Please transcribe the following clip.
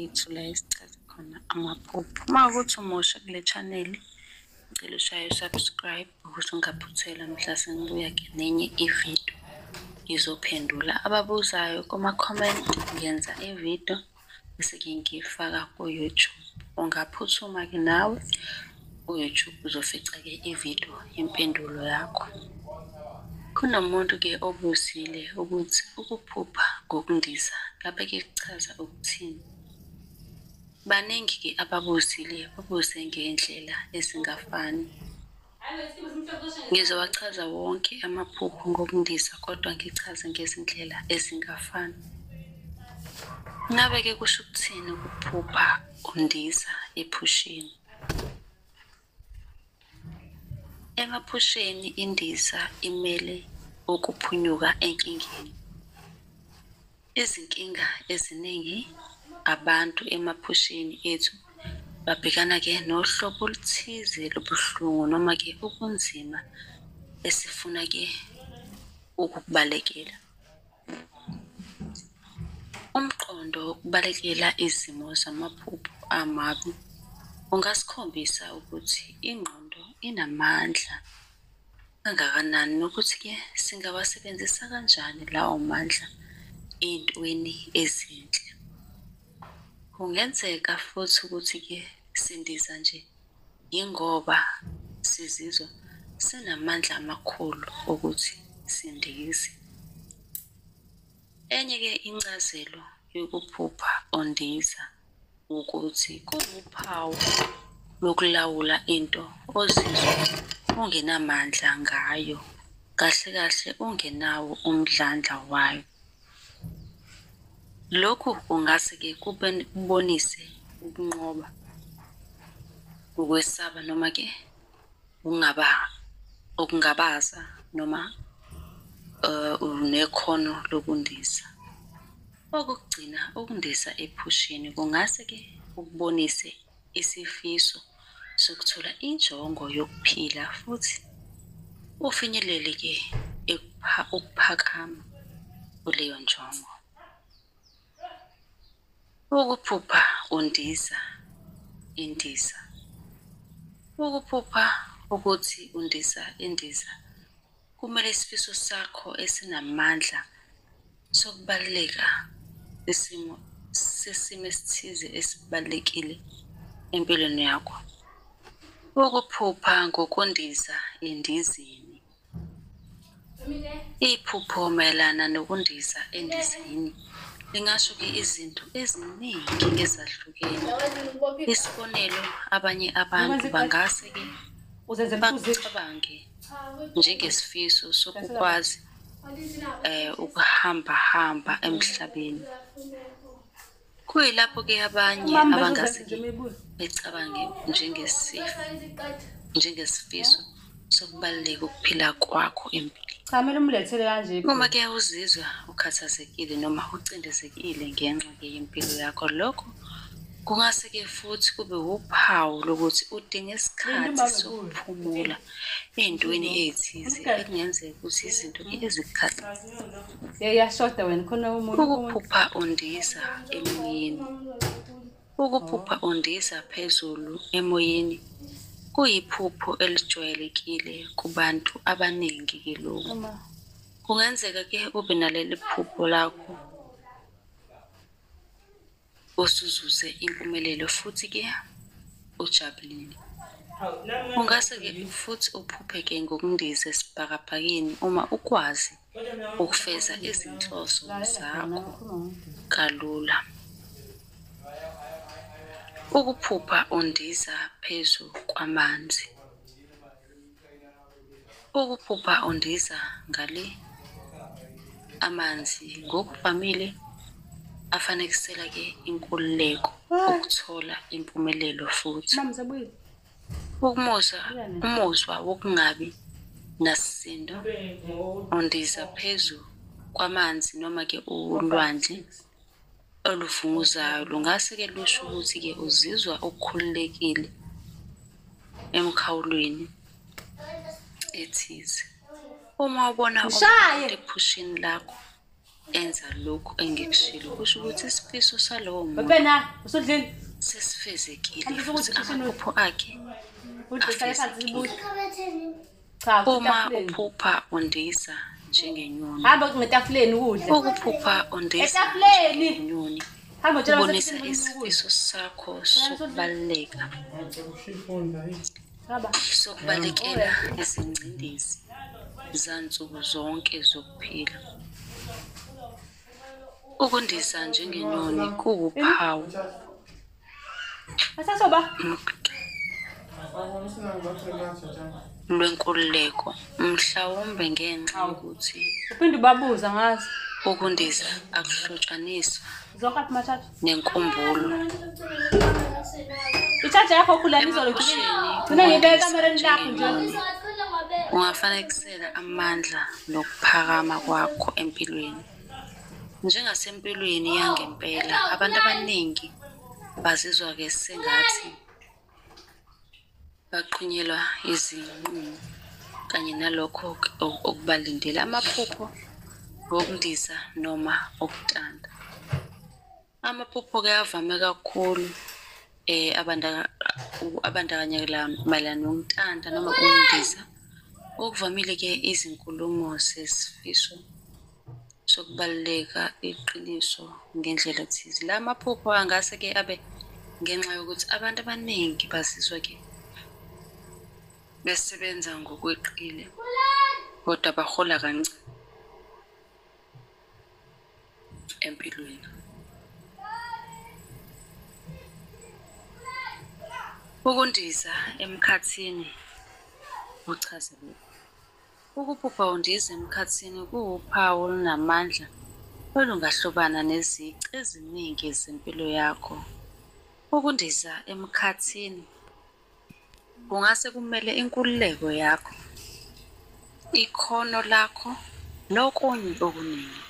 yethu la esichaza khona amaphupho. Uma ukuthi umusha kule channel, ngicela ushaye subscribe ukuze ungaphuthelwa mhla sengibuya-ke nenye ividiyo. Ngizophendula ababuzayo kuma-comment, ngenza ividiyo bese-ke ngiyifaka ku-YouTube. Ungaphuthuma-ke nawe ku-YouTube uzofica-ke ividiyo impendulo yakho. Kunomuntu-ke obuzile ukuthi ukuphupha ngokundiza ngabe-ke kuchaza ukuthini? Baningi-ke ababuzile babuze ngey'ndlela ezingafani. Ngizowachaza wonke amaphupho ngokundiza kodwa ngichaze ngezindlela ezingafani. Ngabe-ke kusho ukuthini ukuphupha undiza ephusheni? Emaphusheni indiza imele ukuphunyuka enkingeni. Izinkinga eziningi abantu emaphusheni ethu babhekana-ke nohlobo oluthize lobuhlungu noma-ke ubunzima esifuna-ke ukukubalekela. Umqondo wokubalekela izimo zamaphupho amabi ungasikhombisa ukuthi ingqondo inamandla kangakanani nokuthi-ke singawasebenzisa kanjani lawo mandla ey'ntweni ezinhle. Kungenzeka futhi ukuthi-ke sindiza nje yingoba sizizwa sinamandla amakhulu ukuthi sindize. Enye-ke incazelo yokuphupha undiza ukuthi kuwuphawu lokulawula into ozizwa ungenamandla ngayo, kahle kahle ungenawo umdlandla wayo. Lokhu kungase-ke kubonise ukunqoba, ukwesaba noma-ke ukungabaza noma unekhono lokundiza. Okugcina ukundiza ephusheni kungase-ke ukubonise isifiso sokuthola injongo yokuphila futhi ufinyelele-ke ukuphakama kuleyo njongo. Ukuphupha undiza indiza. Ukuphupha ukuthi undiza indiza kumele isifiso sakho esinamandla sokubaluleka sesimo esithize esibalulekile empilweni yakho. Ukuphupha ngokundiza endizeni. Iphupho mayelana nokundiza endizeni lingasho-ke izinto eziningi ezahlukene. Isibonelo, abanye abantu bangase-ke bacabange njengesifiso sokukwazi ukuhamba emhlabeni. Kuyilapho-ke abanye abangase-ke becabange njengesifiso sokubaluleka ukuphila kwakho empilweni. Uma-ke uzizwa ukhathazekile noma ucindezekile ngenxa-ke yempilo yakho, lokho kungase-ke futhi kube uphawu lokuthi udinga isikhathi sokuphumula ey'ntweni ey'thize ekungenzeka ukuthi izinto ezikhathaza. Ukuphupha undiza emoyeni. Ukuphupha undiza phezulu emoyeni kuyiphupho elijwayelekile kubantu abaningi-ke lokhu. Kungenzeka-ke ube naleli phupho lakho usuzuze impumelelo futhi-ke ujabulile. Ungase-ke futhi uphuphe-ke ngokundiza esibhakabhakeni uma ukwazi ukufeza izinhloso zakho kalula. Ukuphupha undiza phezu kwamanzi. Ukuphupha undiza ngale amanzi ngokuvamile afanekisela-ke inkululeko, ukuthola impumelelo futhi umuzwa wokungabi nasisindo. Undiza phezu kwamanzi noma-ke ulwandle oluvunguzayo lungase-ke lusho ukuthi-ke uzizwa ukhululekile emkhawulweni ethize. Uma ubona umuntu ephushini lakho enza lokhu engikushilo kusho ukuthi isifiso salowo muntu Bena, usudlile. sesifezekile futhi amaphupho akhe afezekile. Cha, Uma uphupha undiza njengenyoni, hamba ngetafuleni ukudla. ukuphupha undiza Etafuleni. njengenyoni Hamba utshela kubonisa abasebenzi isifiso sakho sokubaluleka, sokubalekela izingcindezi zansuku zonke zokuphila. Ukundiza njengenyoni kuwuphawu Asasoba. lwenkululeko, mhlawumbe ngenxa yokuthi Uphinde ubabuza ngazi. ukundiza akuhlotshaniswa Zonke mathathu. nenkumbulo. Ichaja yakho khulaniso lokugcina. Mina ngibeka kamereni lakho nje. Ungafanekisela amandla nokuphakama kwakho empilweni. Njengasempilweni yangempela, abantu abaningi bazizwa ke sengathi baqhunyelwa izinqumo kanye nalokho okubalindela amaphupho wokundiza noma okutanda. Amaphupho ke avame kakhulu abandakanyeka mayelana nokuntanda noma ukundiza. Okuvamile ke izinkulumo sesifiso sokubaluleka iqiniso ngendlela ethize. La maphupho angase ke abe ngenxa yokuthi abantu abaningi bazizwa ke besebenza ngokweqile kodwa bahola kancane empilweni. Ukundiza emkhathini uchaze lokhu. Ukuphupha undiza emkhathini kuwuphawu olunamandla olungahlobana nezici eziningi zempilo yakho. Ukundiza emkhathini kungase kumele inkululeko yakho, ikhono lakho, nokunye okuningi.